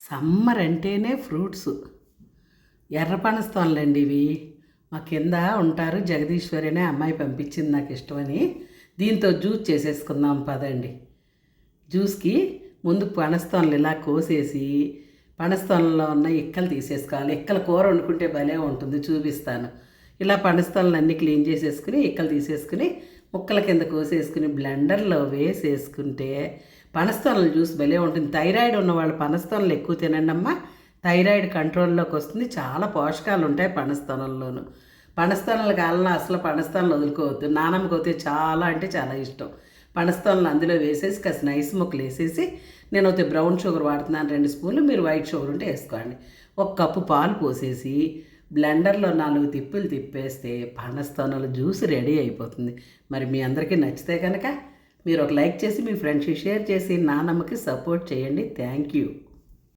Summer అంటేనే fruits. ఎర్ర పనస్తోనలండి ఇవి. మా కింద ఉంటారు, జగదీశ్వరి అనే అమ్మాయి పంపించింది నాకు ఇష్టమని. దీంతో జ్యూస్ చేసేసుకుందాం పదండి. జ్యూస్కి ముందు పనస్తోనలు ఇలా కోసేసి పనస్తోనలో ఉన్న ఇక్కలు తీసేసుకోవాలి. ఇక్కల కూర వండుకుంటే భలే ఉంటుంది, చూపిస్తాను. ఇలా పనస్తోనలు అన్నీ క్లీన్ చేసేసుకుని ఇక్కలు తీసేసుకుని ముక్కల కింద కోసేసుకుని బ్లెండర్లో వేసేసుకుంటే పనస్తోనల జ్యూస్ భలే ఉంటుంది. థైరాయిడ్ ఉన్నవాళ్ళు పనస్తోనలు ఎక్కువ తినండి అమ్మా, థైరాయిడ్ కంట్రోల్లోకి వస్తుంది. చాలా పోషకాలు ఉంటాయి పనస్తోనల్లోనూ. పనస్తోనల కాలంలో అసలు పనస్తోనలు వదులుకోవద్దు. నానమ్మకి అయితే చాలా అంటే చాలా ఇష్టం. పనస్తోనలు అందులో వేసేసి కాస్త ఐస్ ముక్కలు వేసేసి, నేను అయితే బ్రౌన్ షుగర్ వాడుతున్నాను 2 స్పూన్లు, మీరు వైట్ షుగర్ ఉంటే వేసుకోండి. 1 కప్పు పాలు పోసేసి బ్లెండర్లో 4 తిప్పులు తిప్పేస్తే పనస్తోనల జ్యూస్ రెడీ అయిపోతుంది. మరి మీ అందరికీ నచ్చితే కనుక మీరు ఒక లైక్ చేసి మీ ఫ్రెండ్స్కి షేర్ చేసి నానమ్మకి సపోర్ట్ చేయండి. Thank you.